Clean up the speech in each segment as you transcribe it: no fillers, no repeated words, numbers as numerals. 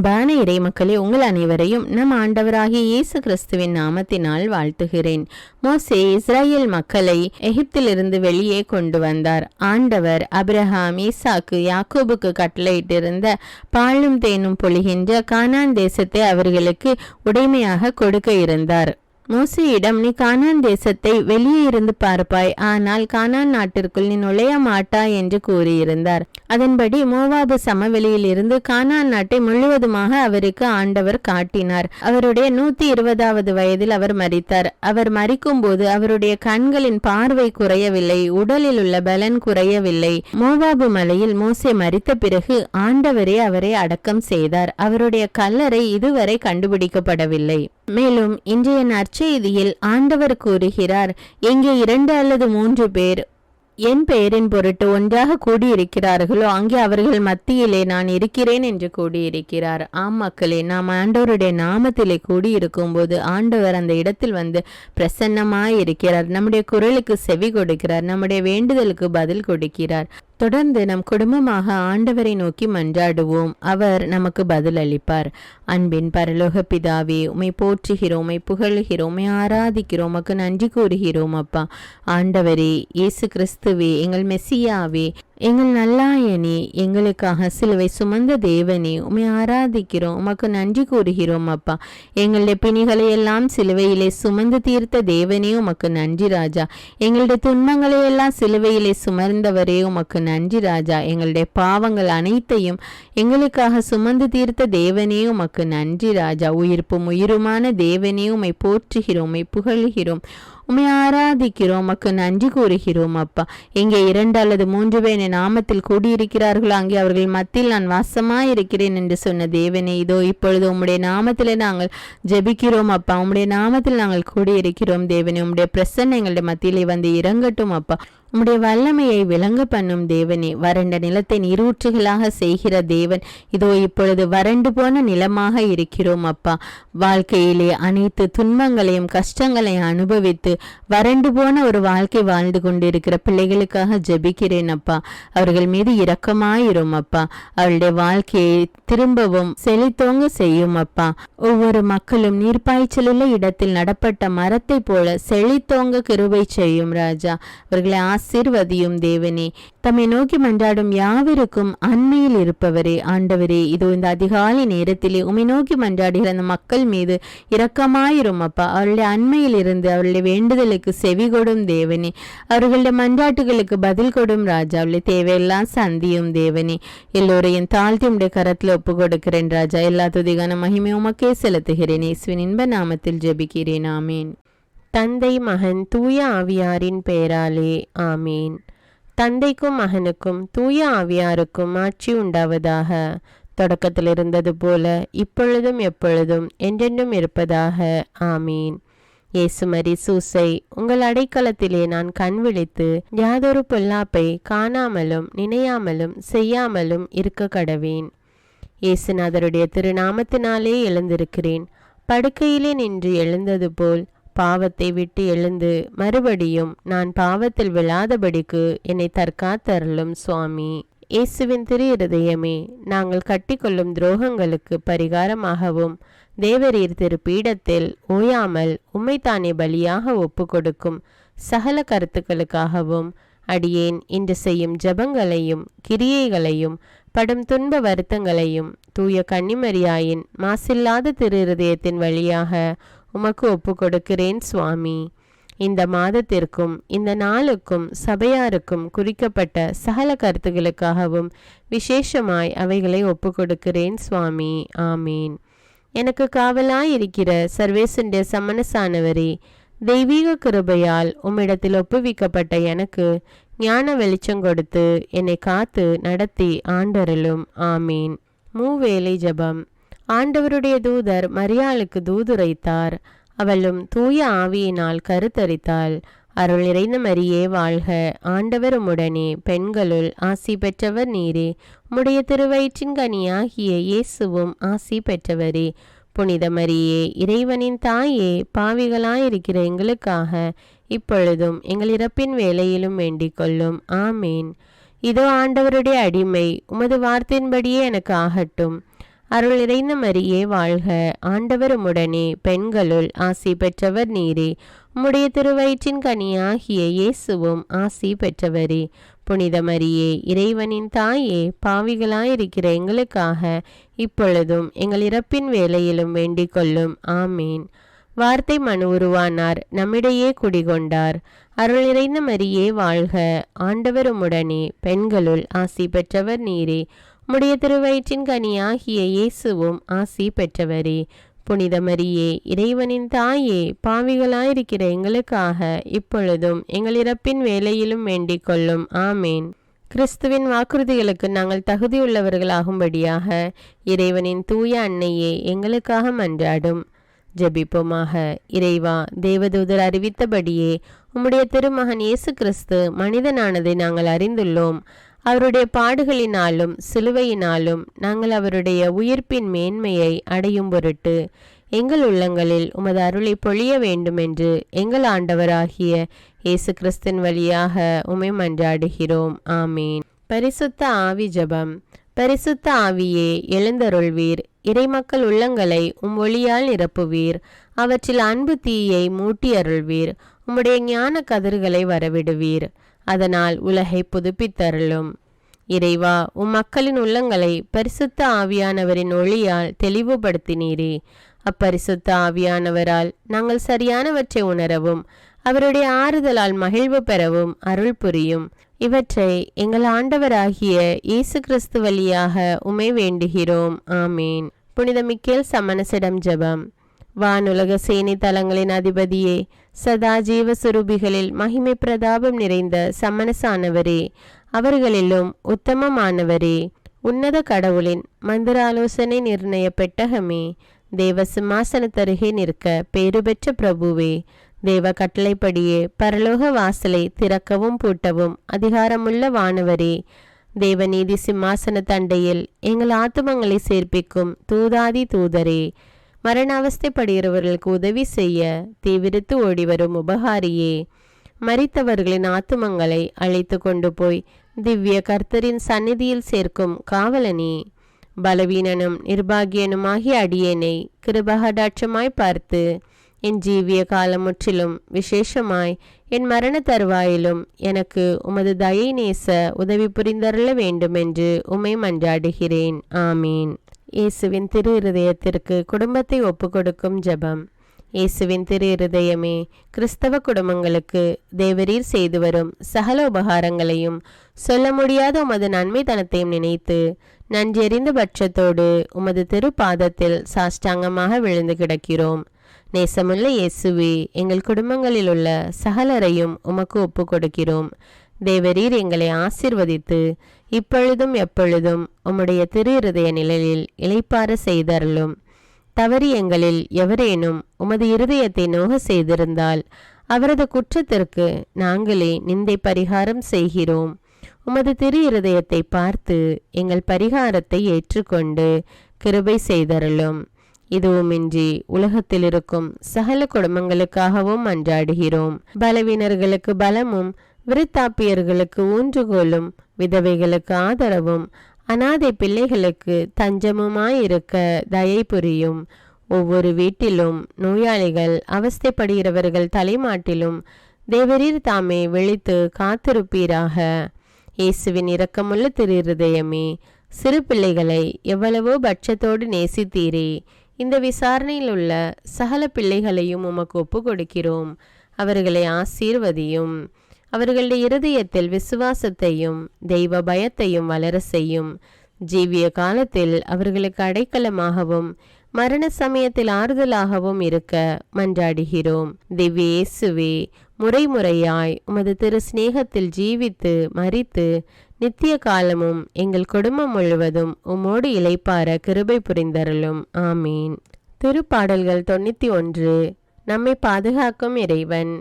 அன்பான இறைமக்களே, உங்கள் அனைவரையும் நம் ஆண்டவராகிய இயேசு கிறிஸ்துவின் நாமத்தினால் வாழ்த்துகிறேன். மோசே இஸ்ரேல் மக்களை எகிப்திலிருந்து வெளியே கொண்டு வந்தார். ஆண்டவர் அபிரகாம், ஈசாக்கு, யாக்கோபுக்கு கட்டளையிட்டிருந்த பாலும் தேனும் பொழிகின்ற கானான் தேசத்தை அவர்களுக்கு உடைமையாக கொடுக்க இருந்தார். மோசேயிடம், நீ கானான் தேசத்தை வெளியே இருந்து பார்ப்பாய், ஆனால் கானான் நாட்டிற்குள் நீ நுழைய மாட்டாய் என்று கூறியிருந்தார். அதன்படி மோவாபு சமவெளியில் இருந்து கானான் நாட்டை முழுவதுமாக அவருக்கு ஆண்டவர் காட்டினார். அவருடைய 120வது வயதில் அவர் மரித்தார். அவர் மரிக்கும் போது அவருடைய கண்களின் பார்வை குறையவில்லை, உடலில் உள்ள பலன் குறையவில்லை. மோவாபு மலையில் மோசே மரித்த பிறகு ஆண்டவரே அவரை அடக்கம் செய்தார். அவருடைய கல்லறை இதுவரை கண்டுபிடிக்கப்படவில்லை. மேலும் இன்றைய நற்செய்தியில் ஆண்டவர் கூறுகிறார், எங்கே 2 அல்லது 3 பேர் என் பெயரின் பொருட்டு ஒன்றாக கூடியிருக்கிறார்களோ அங்கே அவர்கள் மத்தியிலே நான் இருக்கிறேன் என்று கூடியிருக்கிறார். ஆம் மக்களே, நாம் ஆண்டவருடைய நாமத்திலே கூடியிருக்கும் போது ஆண்டவர் அந்த இடத்தில் வந்து பிரசன்னமாயிருக்கிறார். நம்முடைய குரலுக்கு செவி கொடுக்கிறார், நம்முடைய வேண்டுதலுக்கு பதில் கொடுக்கிறார். தொடர்ந்து நம் குடும்பமாக ஆண்டவரை நோக்கி மன்றாடுவோம், அவர் நமக்கு பதில் அளிப்பார். அன்பின் பரலோக பிதாவே, உம்மை போற்றுகிறோம், உம்மை புகழுகிறோம், உம்மை ஆராதிக்கிறோம், உமக்கு நன்றி கூறுகிறோம். அப்பா ஆண்டவரே, இயேசு கிறிஸ்துவே, எங்கள் மெசியாவே, எங்கள் நல்லாயனே, எங்களுக்காக சிலுவை சுமந்த தேவனே, உம்மை ஆராதிக்கிறோம், உமக்கு நன்றி கூறுகிறோம். அப்பா எங்களுடைய பிணிகளை எல்லாம் சிலுவையிலே சுமந்து தீர்த்த தேவனே, உமக்கு நன்றி ராஜா. எங்களுடைய துன்பங்களை எல்லாம் சிலுவையிலே சுமர்ந்தவரே, உமக்கு நன்றி ராஜா. எங்களுடைய பாவங்கள் அனைத்தையும் எங்களுக்காக சுமந்து தீர்த்த தேவனே, உமக்கு நன்றி ராஜா. உயிர்ப்பும் உயிருமான தேவனே, உம்மை போற்றுகிறோம், உம்மை புகழ்கிறோம், உம்மை ஆராதிக்கிறோம், உமக்கு நன்றி கூறுகிறோம். அப்பா எங்கே 2 அல்லது 3 பேர் என் நாமத்தில் கூடியிருக்கிறார்களோ அங்கே அவர்கள் மத்தியில் நான் வாசமாயிருக்கிறேன் என்று சொன்ன தேவனே, இதோ இப்பொழுது உம்முடைய நாமத்திலே நாங்கள் ஜெபிக்கிறோம். அப்பா உம்முடைய நாமத்தில் நாங்கள் கூடியிருக்கிறோம் தேவனே. உம்முடைய பிரசன்னம் எங்களுடைய மத்தியிலே வந்து இறங்கட்டும். அப்பா உம்முடைய வல்லமையை விளங்க பண்ணும் தேவனே. வறண்ட நிலத்தை நீரூற்றுகளாக செய்கிற தேவன், இதோ இப்பொழுது வறண்டு போன நிலமாக இருக்கிறோம். அப்பா வாழ்க்கையிலே அனைத்து துன்பங்களையும் கஷ்டங்களையும் அனுபவித்து வறண்டு போன ஒரு வாழ்க்கை வாழ்ந்து கொண்டிருக்கிற பிள்ளைகளுக்காக ஜெபிக்கிறேன். அப்பா அவர்கள் மீது இரக்கமாயிரும். அப்பா அவருடைய வாழ்க்கையை திரும்பவும் செழித்தோங்க செய்யும். அப்பா ஒவ்வொரு மக்களும் நீர்ப்பாய்ச்சலுள்ள இடத்தில் நடப்பட்ட மரத்தை போல செழித்தோங்க கிருபை செய்யும் ராஜா. அவர்களை ஆசீர்வதியும் தேவனே. தம்மை நோக்கி மன்றாடும் யாவருக்கும் அண்மையில் இருப்பவரே, ஆண்டவரே, இதோ இந்த அதிகாலை நேரத்திலே உம்மை நோக்கி மன்றாடுகிற அந்த மக்கள் மீது இரக்கமாயிரும். அப்பா அவருடைய அண்மையில் இருந்து அவருடைய வேண்டுதலுக்கு செவி கொடும் தேவனே. அவர்களுடைய மன்றாட்டுகளுக்கு பதில் கொடும் ராஜா. அவருடைய தேவையெல்லாம் சந்தியும் தேவனே. எல்லோரையும் தாழ்த்தி உம்முடைய கரத்தில் ஒப்பு கொடுக்கிறேன் ராஜா. எல்லா துதிகான மகிமை உமக்கே செலுத்துகிறேன். இயேசுவின் இன்ப நாமத்தில் ஜெபிக்கிறேன். ஆமீன். தந்தை, மகன், தூய ஆவியாரின் பெயராலே ஆமீன். தந்தைக்கும் மகனுக்கும் தூய ஆவியாருக்கும் ஆட்சி உண்டாவதாக. தொடக்கத்தில் இருந்தது போல இப்பொழுதும் எப்பொழுதும் என்றென்றும் இருப்பதாக ஆமீன். இயேசுமரி சூசை, உங்கள் அடைக்கலத்திலே நான் கண் விழித்து யாதொரு பொல்லாப்பை காணாமலும் நினையாமலும் செய்யாமலும் இருக்க கடவேன். இயேசுநாதருடைய திருநாமத்தினாலே எழுந்திருக்கிறேன். படுக்கையிலே நின்று எழுந்தது போல் பாவத்தை விட்டு எழுந்து மறுபடியும் நான் பாவத்தில் விழாதபடிக்கு என்னை தற்காத்தருளும் சுவாமி. இயேசுவின் திரு இருதயமே, நாங்கள் கட்டிக்கொள்ளும் துரோகங்களுக்கு பரிகாரமாகவும் தேவரீர் திரு பீடத்தில் ஓயாமல் உம்மைத்தானே பலியாக ஒப்பு கொடுக்கும் சகல கருத்துக்களுக்காகவும் அடியேன் இன்று செய்யும் ஜபங்களையும் கிரியைகளையும் படும் துன்ப வருத்தங்களையும் தூய கன்னிமரியாயின் மாசில்லாத திரு இருதயத்தின் வழியாக உமக்கு ஒப்பு கொடுக்கிறேன் சுவாமி. இந்த மாதத்திற்கும் இந்த நாளுக்கும் சபையாருக்கும் குறிக்கப்பட்ட சகல கருத்துகளுக்காகவும் விசேஷமாய் அவைகளை ஒப்பு கொடுக்கிறேன் சுவாமி. ஆமீன். எனக்கு காவலாயிருக்கிற சர்வேசுடைய சமனசானவரே, தெய்வீக கிருபையால் உம்மிடத்தில் ஒப்புவிக்கப்பட்ட எனக்கு ஞான வெளிச்சம் கொடுத்து என்னை காத்து நடத்தி ஆண்டருளும். ஆமீன். மூவேளை ஜபம். ஆண்டவருடைய தூதர் மரியாளுக்கு தூதுரைத்தார். அவளும் தூய ஆவியினால் கருத்தரித்தாள். அருள் நிறைந்த மரியே வாழ்க, ஆண்டவர் உம்முடனே, பெண்களுள் ஆசி பெற்றவர் நீரே. உம்முடைய திருவயிற்றின் கனியாகிய இயேசுவும் ஆசி பெற்றவரே. புனித மரியே, இறைவனின் தாயே, பாவிகளாயிருக்கிற எங்களுக்காக இப்பொழுதும் எங்கள் இறப்பின் வேளையிலும் வேண்டிக் கொள்ளும். ஆமீன். இதோ ஆண்டவருடைய அடிமை, உமது வார்த்தையின்படியே எனக்கு ஆகட்டும். அருள் நிறைந்த மரியே வாழ்க, ஆண்டவர் உம்முடனே, பெண்களுள் ஆசி பெற்றவர் நீரே. உம்முடைய திருவயிற்றின் கனியாகிய இயேசுவும் ஆசி பெற்றவரே. புனித மரியே, இறைவனின் தாயே, பாவிகளாயிருக்கிற எங்களுக்காக இப்பொழுதும் எங்கள் இறப்பின் வேளையிலும் வேண்டிக் கொள்ளும். ஆமீன். வார்த்தை மனு உருவானார், நம்மிடையே குடிகொண்டார். அருள் நிறைந்த மரியே வாழ்க, ஆண்டவர் உம்முடனே, பெண்களுள் ஆசி பெற்றவர் நீரே. உம்முடைய திருவயிற்றின் கனியாகிய இயேசுவும் ஆசி பெற்றவரே. புனித மரியே, இறைவனின் தாயே, பாவிகளாயிருக்கிற எங்களுக்காக இப்பொழுதும் எங்கள் இறப்பின் வேளையிலும் வேண்டிக் கொள்ளும். ஆமேன். கிறிஸ்துவின் வாக்குறுதிகளுக்கு நாங்கள் தகுதியுள்ளவர்களாகும்படியாக இறைவனின் தூய அன்னையே எங்களுக்காக மன்றாடும். ஜெபிப்போமாக. இறைவா, தேவதூதர் அறிவித்தபடியே உம்முடைய திருமகன் இயேசு கிறிஸ்து மனிதனானதை நாங்கள் அறிந்துள்ளோம். அவருடைய பாடுகளினாலும் சிலுவையினாலும் நாங்கள் அவருடைய உயிர்ப்பின் மேன்மையை அடையும் பொருட்டு எங்கள் உள்ளங்களில் உமது அருளை பொழிய வேண்டுமென்று எங்கள் ஆண்டவராகிய இயேசு கிறிஸ்தின் வழியாக உம்மை மன்றாடுகிறோம். ஆமீன். பரிசுத்த ஆவி ஜெபம். பரிசுத்த ஆவியே, எழுந்தருள்வீர். இறைமக்கள் உள்ளங்களை ஒளியால் நிரப்புவீர். அவற்றில் அன்பு தீயை மூட்டி அருள்வீர். உம்முடைய ஞான கதிர்களை வரவிடுவீர். அதனால் உலகை புதுப்பித்தருளும். இறைவா, மக்களின் உள்ளங்களை பரிசுத்த ஆவியானவரின் ஒளியால் தெளிவுபடுத்தினீரே. அப்பரிசுத்த ஆவியானவரால் நாங்கள் சரியானவற்றை உணரவும் அவருடைய ஆறுதலால் மகிழ்வு பெறவும் அருள் புரியும். இவற்றை எங்கள் ஆண்டவராகிய இயேசு கிறிஸ்து வழியாக உம்மை வேண்டுகிறோம். ஆமீன். புனித மிக்கேல் சமணசிடம் ஜெபம். வானுலக சேனை தலங்களின் அதிபதியே, சதா ஜீவ சுரூபிகளில் மகிமை பிரதாபம் நிறைந்த சமணசானவரே, அவர்களிலும் உத்தமமானவரே, உன்னத கடவுளின் மந்திராலோசனை நிர்ணய பெட்டகமே, தேவ சிம்மாசனத்தருகே நிற்க பேறு பெற்ற பிரபுவே, தேவ கட்டளைப்படியே பரலோக வாசலை திறக்கவும் பூட்டவும் அதிகாரமுள்ள வானவரே, தேவநீதி சிம்மாசன தண்டையில் எங்கள் ஆத்துமங்களை சேர்ப்பிக்கும் தூதாதி தூதரே, மரண அவஸ்தைப்படுகிறவர்களுக்கு உதவி செய்ய தீவிரித்து ஓடிவரும் உபகாரியே, மரித்தவர்களின் ஆத்துமங்களை அழைத்து கொண்டு போய் திவ்ய கர்த்தரின் சந்நிதியில் சேர்க்கும் காவலனே, பலவீனனும் நிர்பாகியனுமாகிய அடியேனை கிருபகடாட்சமாய் பார்த்து என் ஜீவிய காலம் முற்றிலும் விசேஷமாய் என் மரண தருவாயிலும் எனக்கு உமது தயை நேச உதவி புரிந்தருள வேண்டுமென்று உம்மை மன்றாடுகிறேன். ஆமீன். இயேசுவின் திரு இருதயத்திற்கு குடும்பத்தை ஒப்புக்கொடுக்கும் ஜெபம். இயேசுவின் திரு இருதயமே, கிறிஸ்தவ குடும்பங்களுக்கு தேவரீர் செய்து வரும் சகல உபகாரங்களையும் சொல்ல முடியாத உமது நன்மைத்தனத்தையும் நினைத்து நன்றெறிந்த பட்சத்தோடு உமது திருப்பாதத்தில் சாஷ்டாங்கமாக விழுந்து கிடக்கிறோம். நேசமுள்ள இயேசுவே, எங்கள் குடும்பங்களில் உள்ள சகலரையும் உமக்கு ஒப்பு கொடுக்கிறோம். தேவரீர் எங்களை ஆசீர்வதித்து இப்பொழுதும் எப்பொழுதும் உம்முடைய திரு இருதய நிழலில் இளைப்பாற செய்தருளும். தவறி எங்களில் எவரேனும் உமது இருதயத்தை நோக செய்திருந்தால் அவரது குற்றத்திற்கு நாங்களே நிந்தை பரிகாரம் செய்கிறோம். உமது திரு இருதயத்தை பார்த்து எங்கள் பரிகாரத்தை ஏற்றுக்கொண்டு கிருபை செய்தருளும். இதுவுமின்றி உலகத்தில் இருக்கும் சகல குடும்பங்களுக்காகவும் மன்றாடுகிறோம். பலவீனர்களுக்கு பலமும், விருத்தாப்பியர்களுக்கு ஊன்றுகோலும், விதவைகளுக்கு ஆதரவும், அநாதை பிள்ளைகளுக்கு தஞ்சமுமாயிருக்க தயை புரியும். ஒவ்வொரு வீட்டிலும் நோயாளிகள் அவஸ்தைப்படுகிறவர்கள் தலைமாட்டிலும் தேவரீர் தாமே விழித்து காத்திருப்பீராக. இயேசுவின் இரக்கமுள்ள திரு இருதயமே, சிறு பிள்ளைகளை எவ்வளவோ பட்சத்தோடு நேசித்தீரே. இந்த விசாரணையில் உள்ள சகல பிள்ளைகளையும் உமக்கு ஒப்பு கொடுக்கிறோம். அவர்களை ஆசீர்வதியும். அவர்களுடைய இருதயத்தில் விசுவாசத்தையும் தெய்வ பயத்தையும் வளர செய்யும். ஜீவிய காலத்தில் அவர்களுக்கு அடைக்கலமாகவும் மரண சமயத்தில் ஆறுதலாகவும் இருக்க மன்றாடுகிறோம். திவ்ய இயேசுவே, முறைமுறையாய் உமது திரு சிநேகத்தில் ஜீவித்து மரித்து நித்திய காலமும் எங்கள் குடும்பம் முழுவதும் உம்மோடு இளைப்பார கிருபை புரிந்தருளும். ஆமீன். திருப்பாடல்கள் 91. நம்மை பாதுகாக்கும் இறைவன்.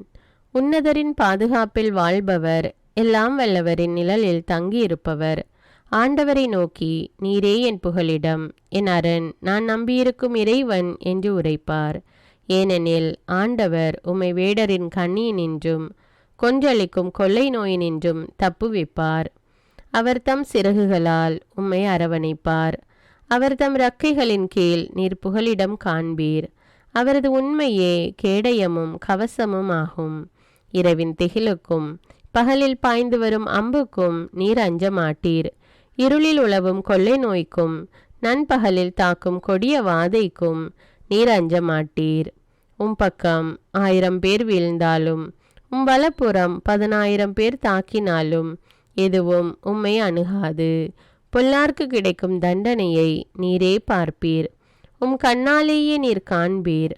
உன்னதரின் பாதுகாப்பில் வாழ்பவர், எல்லாம் வல்லவரின் நிழலில் தங்கியிருப்பவர். ஆண்டவரை நோக்கி, நீரே என் புகலிடம், என் அரண், நான் நம்பியிருக்கும் இறைவன் என்று உரைப்பார். ஏனெனில் ஆண்டவர் உம்மை வேடரின் கண்ணியினின்றும் கொன்றளிக்கும் கொள்ளை நோயினின்றும் தப்புவிப்பார். அவர் தம் சிறகுகளால் உம்மை அரவணைப்பார். அவர் தம் இறக்கைகளின் கீழ் நீர் புகலிடம் காண்பீர். அவரது உண்மையே கேடயமும் கவசமும் ஆகும். இரவின் திகிலுக்கும் பகலில் பாய்ந்து வரும் அம்புக்கும் நீர் அஞ்ச மாட்டீர். இருளில் உழவும் கொள்ளை நோய்க்கும் நண்பகலில் தாக்கும் கொடிய வாதைக்கும் நீர் அஞ்ச மாட்டீர். பக்கம் 1000 பேர் வீழ்ந்தாலும் வலப்புறம் 10,000 பேர் தாக்கினாலும் எதுவும் உம்மை அணுகாது. பொல்லார்க்கு கிடைக்கும் தண்டனையை நீரே பார்ப்பீர். கண்ணாலேயே நீர் காண்பீர்.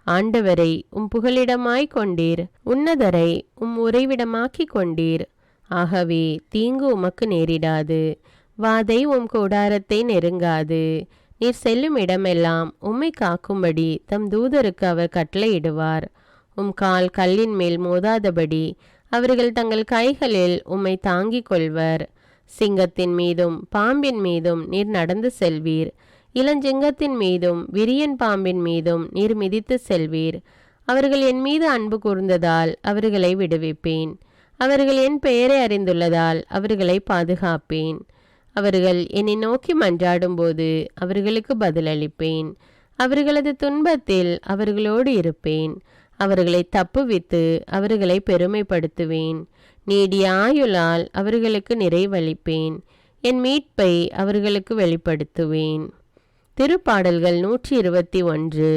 ஆண்டவரை புகலிடமாய் கொண்டீர். உன்னதரை உறைவிடமாக்கி கொண்டீர். ஆகவே தீங்கு உமக்கு நேரிடாது. வாதை கூடாரத்தை நெருங்காது. நீர் செல்லும் இடமெல்லாம் உம்மை காக்கும்படி தம் தூதருக்கு அவர் கட்டளையிடுவார். கால் கல்லின் மேல் மோதாதபடி அவர்கள் தங்கள் கைகளில் உம்மை தாங்கிக் கொள்வர். சிங்கத்தின் மீதும் பாம்பின் மீதும் நீர் நடந்து செல்வீர். இளஞ்சிங்கத்தின் மீதும் விரியன் பாம்பின் மீதும் நீர் மிதித்து செல்வீர். அவர்கள் என் மீது அன்பு கூர்ந்ததால் அவர்களை விடுவிப்பேன். அவர்கள் என் பெயரை அறிந்துள்ளதால் அவர்களை பாதுகாப்பேன். அவர்கள் என்னை நோக்கி மன்றாடும்போது அவர்களுக்கு பதிலளிப்பேன். அவர்களது துன்பத்தில் அவர்களோடு இருப்பேன். அவர்களை தப்புவித்து அவர்களை பெருமைப்படுத்துவேன். நீடிய ஆயுளால் அவர்களுக்கு நிறைவளிப்பேன். என் மீட்பை அவர்களுக்கு வெளிப்படுத்துவேன். திருப்பாடல்கள் 121.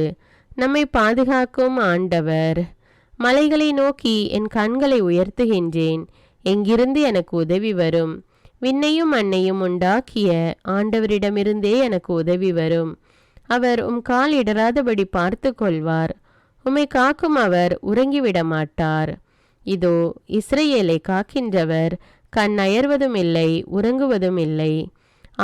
நம்மை பாதுகாக்கும் ஆண்டவர். மலைகளை நோக்கி என் கண்களை உயர்த்துகின்றேன். எங்கிருந்து எனக்கு உதவி வரும்? விண்ணையும் மண்ணையும் உண்டாக்கிய ஆண்டவரிடமிருந்தே எனக்கு உதவி வரும். அவர் கால் இடராதபடி பார்த்து கொள்வார். உம்மை காக்கும் அவர் உறங்கிவிட மாட்டார். இதோ இஸ்ரவேலை காக்கின்றவர் கண் அயர்வதும் இல்லை, உறங்குவதும் இல்லை.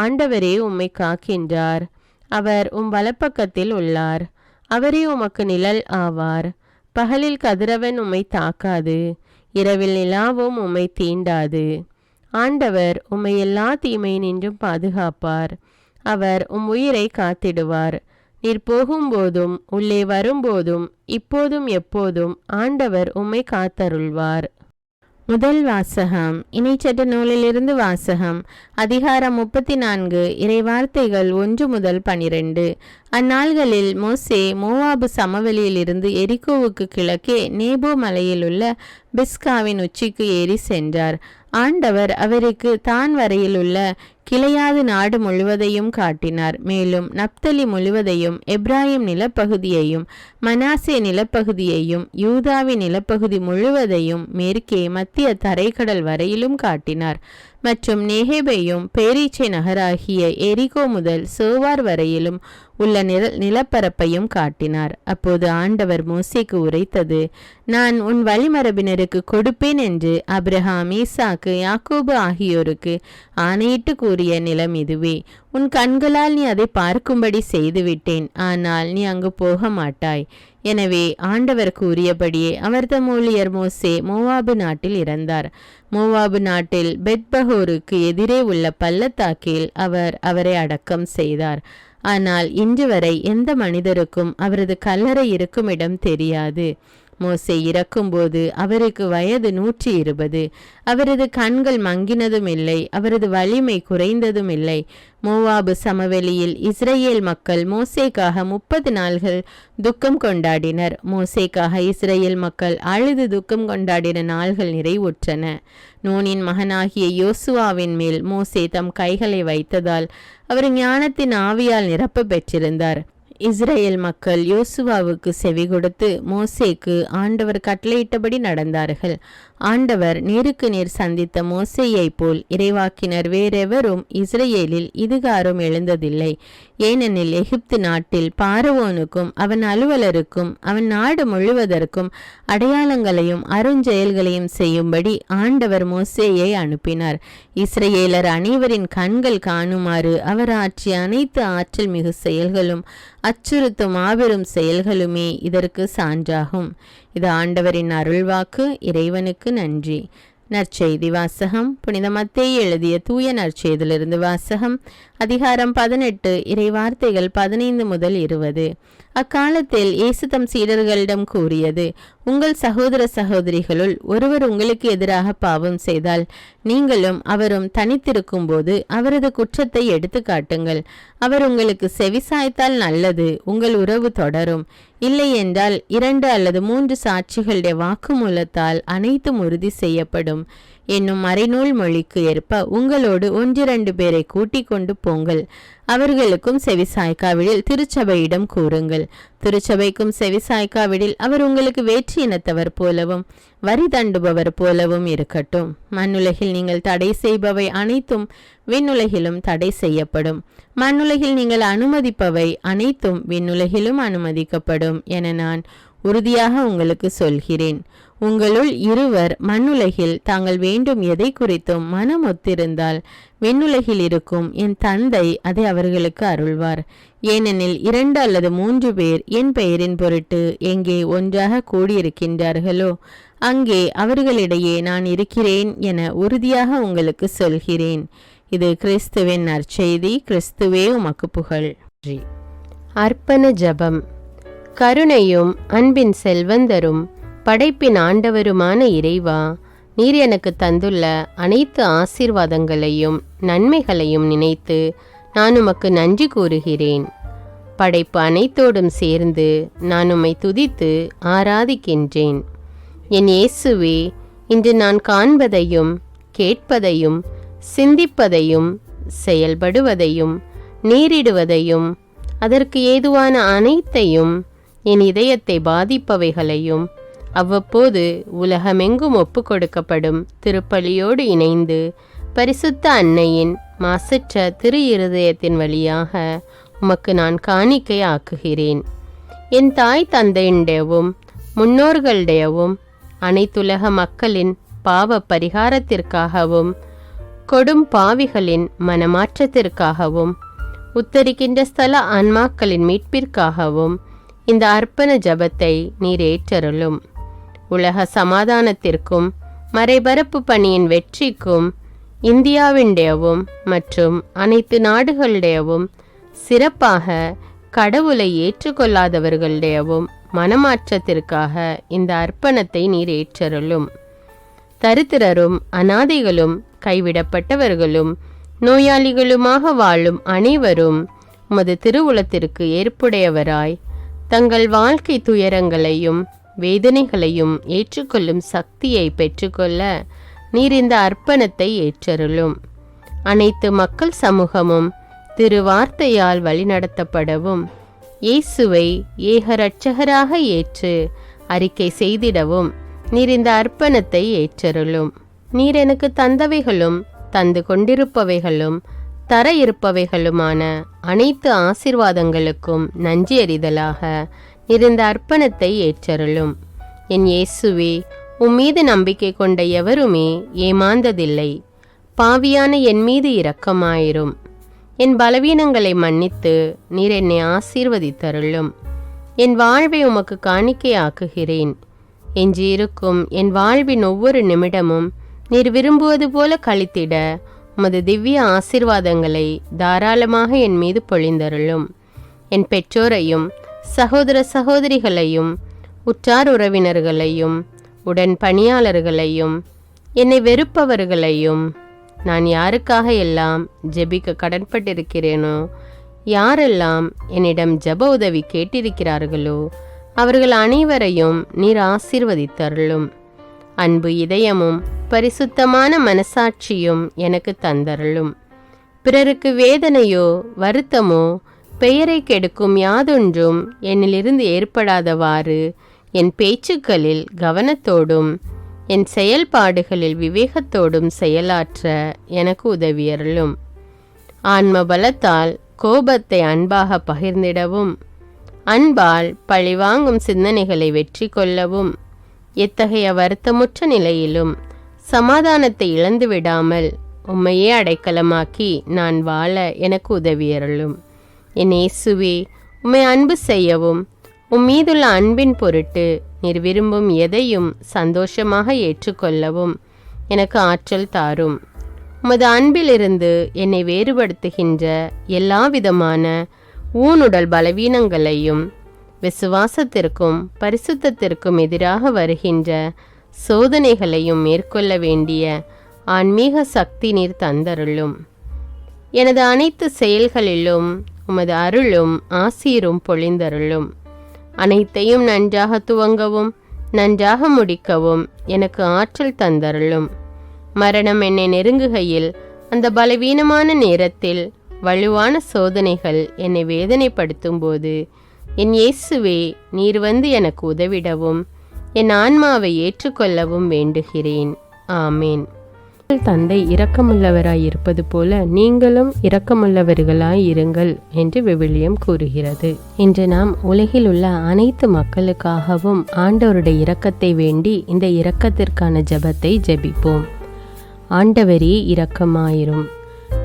ஆண்டவரே உம்மை காக்கின்றார். அவர் வலப்பக்கத்தில் உள்ளார். அவரே உமக்கு நிழல் ஆவார். பகலில் கதிரவன் உம்மை தாக்காது, இரவில் நிலாவும் உம்மை தீண்டாது. ஆண்டவர் உம்மை எல்லா தீமையினின்றும் பாதுகாப்பார். அவர் உயிரை காத்திடுவார். நீர் போகும்போதும் உள்ளே வரும்போதும் இப்போதும் எப்போதும் ஆண்டவர் உம்மை காத்தருள்வார். முதல் வாசகம். இணைச்சட்ட நூலிலிருந்து வாசகம். அதிகாரம் 34. இறைவார்த்தைகள் 1 முதல் 12. அந்நாள்களில் மோசே மோவாபு சமவெளியிலிருந்து எரிகோவுக்கு கிழக்கே நேபோ மலையில் உள்ள பிஸ்காவின் உச்சிக்கு ஏறி சென்றார். ஆண்டவர் அவருக்கு தான் வரையில் உள்ள கிளையாது நாடு முழுவதையும் காட்டினார். மேலும் நப்தலி முழுவதையும், எப்ராயிம் நிலப்பகுதியையும், மனாசே நிலப்பகுதியையும், யூதாவின் நிலப்பகுதி முழுவதையும், மேற்கே மத்திய தரைக்கடல் வரையிலும் காட்டினார். மற்றும் நெகேபையும் பேரீச்சை நகராகிய எரிகோ முதல் சோவார் வரையிலும் உள்ள நிலப்பரப்பையும் காட்டினார். அப்போது ஆண்டவர் மோசேக்கு உரைத்தது: நான் உன் வழிமரபினருக்கு கொடுப்பேன் என்று அப்ரஹாம், ஈசாக்கு, யாக்கோபு ஆகியோருக்கு ஆணையிட்டு கூறிய நிலம் இதுவே. உன் கண்களால் நீ அதை பார்க்கும்படி செய்துவிட்டேன். ஆனால் நீ அங்கு போக மாட்டாய். எனவே ஆண்டவர் கூறியபடியே அவர் தம் ஊழியர் மோசே மோவாபு நாட்டில் இறந்தார். மோவாபு நாட்டில் பெத்பகோருக்கு எதிரே உள்ள பள்ளத்தாக்கில் அவர் அவரை அடக்கம் செய்தார். ஆனால் இன்று வரை எந்த மனிதருக்கும் அவரது கல்லறை இருக்கும் இடம் தெரியாது. மோசே இறக்கும்போது அவருக்கு வயது 120. அவரது கண்கள் மங்கினதும் இல்லை, அவரது வலிமை குறைந்ததும் இல்லை. மோவாபு சமவெளியில் இஸ்ரேல் மக்கள் மோசேக்காக 30 நாள்கள் துக்கம் கொண்டாடினர். மோசேக்காக இஸ்ரேல் மக்கள் அழுது துக்கம் கொண்டாடின நாள்கள் நிறைவுற்றன. நூனின் மகனாகிய யோசுவாவின் மேல் மோசே தம் கைகளை வைத்ததால் அவர் ஞானத்தின் ஆவியால் நிரப்ப பெற்றிருந்தார். இஸ்ரேல் மக்கள் யோசுவாவுக்கு செவி கொடுத்து மோசேக்கு ஆண்டவர் கட்டளையிட்டபடி நடந்தார்கள். ஆண்டவர் நேருக்கு நேர் சந்தித்த மோசேயை போல் இறைவாக்கினர் வேறெவரும் இஸ்ரேலில் இதுகாரும் எழுந்ததில்லை. ஏனெனில் எகிப்து நாட்டில் பார்வோனுக்கும் அவன் அலுவலருக்கும் அவன் நாடு முழுவதற்கும் அடையாளங்களையும் அருஞ்செயல்களையும் செய்யும்படி ஆண்டவர் மோசேயை அனுப்பினார். இஸ்ரேலர் அனைவரின் கண்கள் காணுமாறு அவர் ஆற்றிய அனைத்து ஆற்றல் மிகு செயல்களும் அச்சுறுத்தும் மாபெரும் செயல்களுமே இதற்கு சான்றாகும். இது ஆண்டவரின் அருள்வாக்கு. இறைவனுக்கு நன்றி. நற்செய்தி வாசகம். புனித மத்தேயு எழுதிய தூய நற்செய்தியிலிருந்து வாசகம். அதிகாரம் 18. இறைவார்த்தைகள் 15 முதல் 20. அக்காலத்தில் இயேசு தம் சீடர்களிடம் கூறியது: உங்கள் சகோதர சகோதரிகளுள் ஒருவர் உங்களுக்கு எதிராக பாவம் செய்தால் நீங்களும் அவரும் தனித்திருக்கும் போது அவரது குற்றத்தை எடுத்து காட்டுங்கள். அவர் உங்களுக்கு செவிசாய்த்தால் நல்லது, உங்கள் உறவு தொடரும். இல்லை என்றால் 2 அல்லது 3 சாட்சிகளுடைய வாக்குமூலத்தால் அனைத்தும் உறுதி செய்யப்படும் என்னும் மறைநூல் மொழிக்கு ஏற்ப உங்களோடு 1-2 பேரை கூட்டிக் கொண்டு போங்கள். அவர்களுக்கும் செவிசாய்க்காவிடில் திருச்சபையிடம் கூறுங்கள். திருச்சபைக்கும் செவிசாய்க்காவிடில் அவர் உங்களுக்கு வேற்று இனத்தவர் போலவும் வரி தண்டுபவர் போலவும் இருக்கட்டும். மண்ணுலகில் நீங்கள் தடை செய்பவை அனைத்தும் விண்ணுலகிலும் தடை செய்யப்படும். மண்ணுலகில் நீங்கள் அனுமதிப்பவை அனைத்தும் விண்ணுலகிலும் அனுமதிக்கப்படும் என நான் உறுதியாக உங்களுக்கு சொல்கிறேன். உங்களுள் 2 மண்ணுலகில் தாங்கள் வேண்டும் எதை குறித்தும் மனம் ஒத்திருந்தால் விண்ணுலகில் இருக்கும் என் தந்தை அதை அவர்களுக்கு அருள்வார். ஏனெனில் 2 அல்லது 3 பேர் என் பெயரின் பொருட்டு எங்கே ஒன்றாக கூடியிருக்கின்றார்களோ அங்கே அவர்களிடையே நான் இருக்கிறேன் என உறுதியாக உங்களுக்கு சொல்கிறேன். இது கிறிஸ்துவின் நற்செய்தி. கிறிஸ்துவே உமக்கு புகழ். அர்ப்பண ஜெபம். கருணையும் அன்பின் செல்வந்தரும் படைப்பின் ஆண்டவருமான இறைவா, நீர் எனக்கு தந்துள்ள அனைத்து ஆசீர்வாதங்களையும் நன்மைகளையும் நினைத்து நான் உமக்கு நன்றி கூறுகிறேன். படைப்பு அனைத்தோடும் சேர்ந்து நான் உம்மை துதித்து ஆராதிக்கின்றேன். என் இயேசுவே, இன்று நான் காண்பதையும் கேட்பதையும் சிந்திப்பதையும் செயல்படுவதையும் நேரிடுவதையும் அதற்கு ஏதுவான அனைத்தையும் என் இதயத்தை பாதிப்பவைகளையும் அவ்வப்போது உலகமெங்கும் ஒப்பு கொடுக்கப்படும் திருப்பலியோடு இணைந்து பரிசுத்த அன்னையின் மாசற்ற திரு இருதயத்தின் வழியாக உமக்கு நான் காணிக்கை ஆக்குகிறேன். என் தாய் தந்தையுடையவும் முன்னோர்களுடையவும் அனைத்துலக மக்களின் பாவ பரிகாரத்திற்காகவும் கொடும் பாவிகளின் மனமாற்றத்திற்காகவும் உத்தரிக்கின்ற ஸ்தல ஆன்மாக்களின் மீட்பிற்காகவும் இந்த அர்ப்பண ஜபத்தை நீர் ஏற்றருளும். உலக சமாதானத்திற்கும் மறைபரப்பு பணியின் வெற்றிக்கும் இந்தியாவின்டையவும் மற்றும் அனைத்து நாடுகளுடையவும் சிறப்பாக கடவுளை ஏற்றுக்கொள்ளாதவர்களுடையவும் மனமாற்றத்திற்காக இந்த அர்ப்பணத்தை நீர் ஏற்றருளும். தரித்திரரும் அனாதைகளும் கைவிடப்பட்டவர்களும் நோயாளிகளுமாக வாழும் அனைவரும் உமது திருவுளத்திற்கு ஏற்புடையவராய் தங்கள் வாழ்க்கை துயரங்களையும் வேதனைகளையும் ஏற்றுக்கொள்ளும் சக்தியை பெற்றுக்கொள்ள நீர் இந்த அர்ப்பணத்தை ஏற்றருளும். அனைத்து மக்கள் சமூகமும் திருவார்த்தையால் வழிநடத்தப்படவும் இயேசுவை ஏக இரட்சகராக ஏற்று அறிக்கை செய்திடவும் நீர் இந்த அர்ப்பணத்தை ஏற்றருளும். நீர் எனக்கு தந்தவைகளும் தந்து கொண்டிருப்பவைகளும் தர இருப்பவைகளுமான அனைத்து ஆசீர்வாதங்களுக்கும் நன்றி அறிதலாக நீர் இந்த அர்ப்பணத்தை ஏற்றருளும். என் இயேசுவே, உம்மீது நம்பிக்கை கொண்ட எவருமே ஏமாந்ததில்லை. பாவியான என் மீது இரக்கமாயிரும். என் பலவீனங்களை மன்னித்து நீர் என்னை ஆசீர்வதித்தருளும். என் வாழ்வை உமக்கு காணிக்கையாக்குகிறேன். எஞ்சியிருக்கும் என் வாழ்வின் ஒவ்வொரு நிமிடமும் நீர் விரும்புவது போல கழித்திட உமது திவ்ய ஆசீர்வாதங்களை தாராளமாக என் மீது பொழிந்தருளும். என் பெற்றோரையும் சகோதர சகோதரிகளையும் உற்றார் உறவினர்களையும் உடன் பணியாளர்களையும் என்னை வெறுப்பவர்களையும் நான் யாருக்காக எல்லாம் ஜெபிக்க கடன்பட்டிருக்கிறேனோ, யாரெல்லாம் என்னிடம் ஜெப உதவி கேட்டிருக்கிறார்களோ அவர்கள் அனைவரையும் நீர் ஆசீர்வதித்தருளும். அன்பு இதயமும் பரிசுத்தமான மனசாட்சியும் எனக்கு தந்தருளும். பிறருக்கு வேதனையோ வருத்தமோ பெயரை கெடுக்கும் யாதொன்றும் என்னிலிருந்து ஏற்படாதவாறு என் பேச்சுக்களில் கவனத்தோடும் என் செயல்பாடுகளில் விவேகத்தோடும் செயலாற்ற எனக்கு உதவியருளும். ஆன்ம பலத்தால் கோபத்தை அன்பாக பகிர்ந்திடவும் அன்பால் பழிவாங்கும் சிந்தனைகளை வெற்றி கொள்ளவும் எத்தகைய வருத்தமுற்ற நிலையிலும் சமாதானத்தை இழந்து விடாமல் உம்மையே அடைக்கலமாக்கி நான் வாழ எனக்கு உதவியருளும். என் இயேசுவே, உம்மை அன்பு செய்யவும் உம்மீதுள்ள அன்பின் பொருட்டு நீர் விரும்பும் எதையும் சந்தோஷமாக ஏற்றுக்கொள்ளவும் எனக்கு ஆற்றல் தாரும். உமது அன்பிலிருந்து என்னை வேறுபடுத்துகின்ற எல்லா விதமான ஊனுடல் பலவீனங்களையும் விசுவாசத்திற்கும் பரிசுத்தத்திற்கும் எதிராக வருகின்ற சோதனைகளையும் மேற்கொள்ள வேண்டிய ஆன்மீக சக்தி நீர் தந்தருளும். எனது அனைத்து செயல்களிலும் உமது அருளும் ஆசீரும் பொழிந்தருளும். அனைத்தையும் நன்றாக துவங்கவும் நன்றாக முடிக்கவும் எனக்கு ஆற்றல் தந்தருளும். மரணம் என்னை நெருங்குகையில் அந்த பலவீனமான நேரத்தில் வலுவான சோதனைகள் என்னை வேதனைப்படுத்தும் போது என் இயேசுவே, நீர் வந்து எனக்கு உதவிடவும் என் ஆன்மாவை ஏற்றுக்கொள்ளவும் வேண்டுகிறேன். ஆமேன். தந்தை இரக்கமுள்ளவராய் இருப்பது போல நீங்களும் இரக்கமுள்ளவர்களாய் இருங்கள் என்று விவிலியம் கூறுகிறது. இன்று நாம் உலகில் உள்ள அனைத்து மக்களுக்காகவும் ஆண்டவருடைய இரக்கத்தை வேண்டி இந்த இரக்கத்திற்கான ஜெபத்தை ஜெபிப்போம். ஆண்டவரே இரக்கமாயிரும்,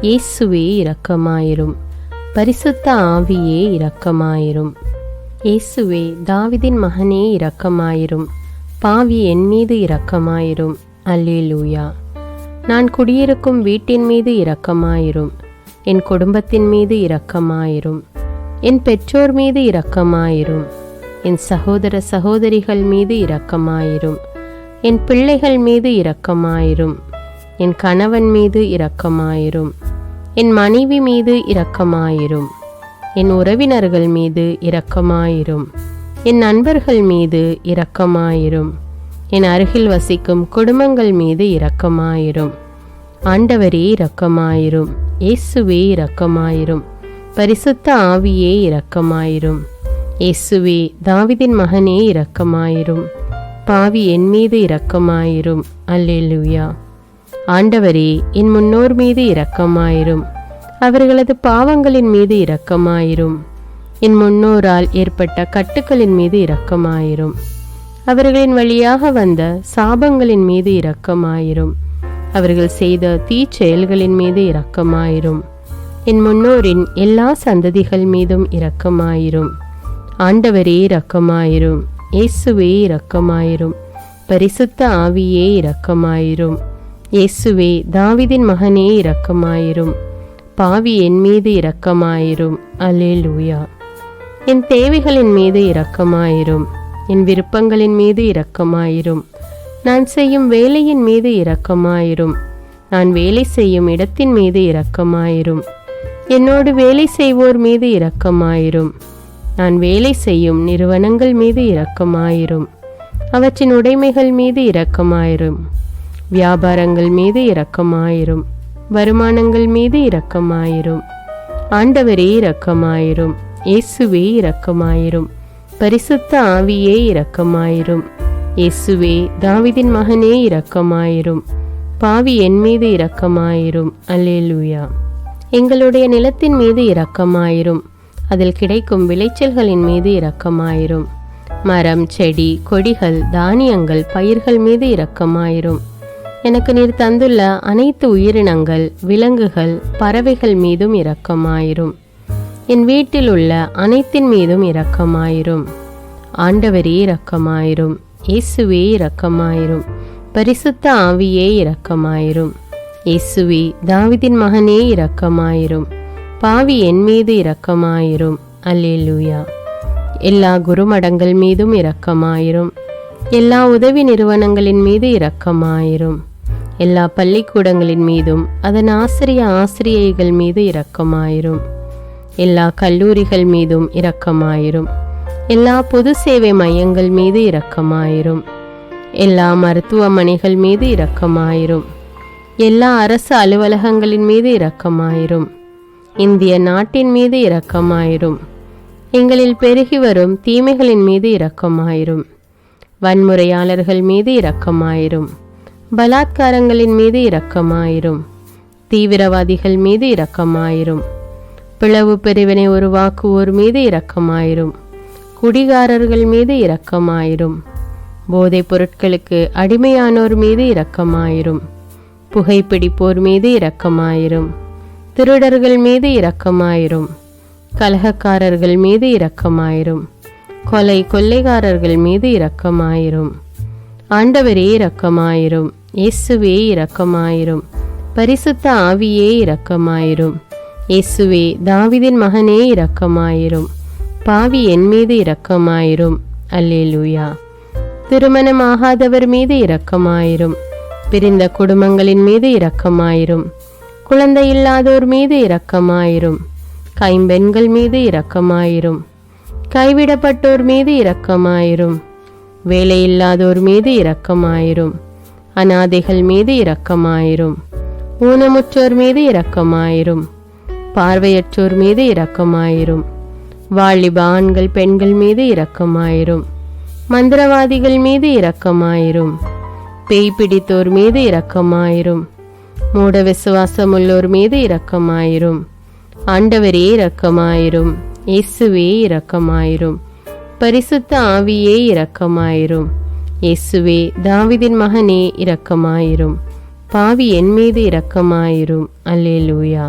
இயேசுவே இரக்கமாயிரும், பரிசுத்த ஆவியே இரக்கமாயிரும். இயேசுவே, தாவீதின் மகனே இரக்கமாயிரும், பாவி என் மீது இரக்கமாயிரும். அல்லேலூயா. நான் குடியிருக்கும் வீட்டின் மீது இரக்கமாயிரும், என் குடும்பத்தின் மீது இரக்கமாயிரும், என் பெற்றோர் மீது இரக்கமாயிரும், என் சகோதர சகோதரிகள் மீது இரக்கமாயிரும், என் பிள்ளைகள் மீது இரக்கமாயிரும், என் கணவன் மீது இரக்கமாயிரும், என் மனைவி மீது இரக்கமாயிரும், என் உறவினர்கள் மீது இரக்கமாயிரும், என் நண்பர்கள் மீது இரக்கமாயிரும், என் அருகில் வசிக்கும் குடும்பங்கள் மீது இரக்கமாயிரும். ஆண்டவரே இரக்கமாயிரும், இயேசுவே இரக்கமாயிரும், பரிசுத்த ஆவியே இரக்கமாயிரும். இயேசுவே, தாவீதின் மகனே இரக்கமாயிரும், பாவி என் மீது இரக்கமாயிரும். அல்லேலூயா. ஆண்டவரே, என் முன்னோர் மீது இரக்கமாயிரும், அவர்களது பாவங்களின் மீது இரக்கமாயிரும். என் முன்னோரால் ஏற்பட்ட கட்டுக்களின் மீது இரக்கமாயிரும், அவர்களின் வழியாக வந்த சாபங்களின் மீது இரக்கமாயிரும், அவர்கள் செய்த தீச்செயல்களின் மீது இரக்கமாயிரும். என் முன்னோரின் எல்லா சந்ததிகள் மீதும் இரக்கமாயிரும். ஆண்டவரே இரக்கமாயிரும், இயேசுவே இரக்கமாயிரும், பரிசுத்த ஆவியே இரக்கமாயிரும். இயேசுவே, தாவீதின் மகனே இரக்கமாயிரும், பாவி என் மீது இரக்கமாயிரும். அல்லேலூயா. என் தேவைகளின் மீது இரக்கமாயிரும், என் விருப்பங்களின் மீது இரக்கமாயிரும். நான் செய்யும் வேலையின் மீது இரக்கமாயிரும், நான் வேலை செய்யும் இடத்தின் மீது இரக்கமாயிரும். என்னோடு வேலை செய்வோர் மீது இரக்கமாயிரும், நான் வேலை செய்யும் நிறுவனங்கள் மீது இரக்கமாயிரும். அவற்றின் உடைமைகள் மீது இரக்கமாயிரும், வியாபாரங்கள் மீது இரக்கமாயிரும், வருமானங்கள் மீது இரக்கமாயிரும். ஆண்டவரே இரக்கமாயிரும், இயேசுவே இரக்கமாயிரும், பரிசுத்த ஆவியே இரக்கமாயிரும். இயேசுவே, தாவீதின் மகனே இரக்கமாயிரும், பாவி என் மீது இரக்கமாயிரும். அல்லேலூயா. எங்களுடைய நிலத்தின் மீது இரக்கமாயிரும், அதில் கிடைக்கும் விளைச்சல்களின் மீது இரக்கமாயிரும். மரம், செடி, கொடிகள், தானியங்கள், பயிர்கள் மீது இரக்கமாயிரும். எனக்கு நீர் தந்துள்ள அனைத்து உயிரினங்கள், விலங்குகள், பறவைகள் மீதும் இரக்கமாயிரும். என் வீட்டில் உள்ள அனைத்தின் மீதும் இரக்கமாயிரும். ஆண்டவரே இரக்கமாயிரும், இயேசுவே இரக்கமாயிரும், பரிசுத்த ஆவியே இரக்கமாயிரும். இயேசுவே, தாவீதின் மகனே இரக்கமாயிரும், பாவி என் மீது இரக்கமாயிரும். அல்லேலூயா. எல்லா குருமடங்கள் மீதும் இரக்கமாயிரும், எல்லா உதவி நிறுவனங்களின் மீது இரக்கமாயிரும், எல்லா பள்ளிக்கூடங்களின் மீதும் அதன் ஆசிரியைகள் மீது இரக்கமாயிரும், எல்லா கல்லூரிகள் மீதும் இரக்கமாயிரும், எல்லா பொது சேவை மையங்கள் மீது இரக்கமாயிரும், எல்லா மருத்துவமனைகள் மீது இரக்கமாயிரும், எல்லா அரசு அலுவலகங்களின் மீது இரக்கமாயிரும், இந்திய நாட்டின் மீது இரக்கமாயிரும், எங்களில் பெருகி வரும் தீமைகளின் மீது இரக்கமாயிரும், வன்முறையாளர்கள் மீது இரக்கமாயிரும், பலாத்காரங்களின் மீது இரக்கமாயிரும், தீவிரவாதிகள் மீது இரக்கமாயிரும், பிளவு பிரிவினை உருவாக்குவோர் மீது இரக்கமாயிரும், குடிகாரர்கள் மீது இரக்கமாயிரும், போதைப் பொருட்களுக்கு அடிமையானோர் மீது இரக்கமாயிரும், புகைப்பிடிப்போர் மீது இரக்கமாயிரும், திருடர்கள் மீது இரக்கமாயிரும், கலகக்காரர்கள் மீது இரக்கமாயிரும், கொள்ளைக்காரர்கள் மீது இரக்கமாயிரும். ஆண்டவரே இரக்கமாயிரும், இயேசுவே இரக்கமாயிரும், பரிசுத்த ஆவியே இரக்கமாயிரும். இயேசுவே, தாவீதின் மகனே இரக்கமாயிரும், பாவி என் மீது இரக்கமாயிரும். அல்லேலூயா. திருமணமாகாதவர் மீது இரக்கமாயிரும். பிரிந்த குடும்பங்களின் மீது இரக்கமாயிரும். குழந்தை இல்லாதோர் மீது இரக்கமாயிரும். கைம்பெண்கள் மீது இரக்கமாயிரும். கைவிடப்பட்டோர் மீது இரக்கமாயிரும். வேலையில்லாதோர் மீது இரக்கமாயிரும். அநாதைகள் மீது இரக்கமாயிரும். ஊனமுற்றோர் மீது இரக்கமாயிரும். பார்வையற்றோர் மீது இரக்கமாயிரும். வாலிப ஆண்கள் பெண்கள் மீது இரக்கமாயிரும். மந்திரவாதிகள் மீது இரக்கமாயிரும். பேய் பிடித்தோர் மீது இரக்கமாயிரும். மூட விசுவாசமுள்ளோர் மீது இரக்கமாயிரும். ஆண்டவரே இரக்கமாயிரும். இயேசுவே இரக்கமாயிரும். பரிசுத்த ஆவியே இரக்கமாயிரும். இயேசுவே தாவீதின் மகனே இரக்கமாயிரும். பாவி என் மீது இரக்கமாயிரும். அல்லேலூயா.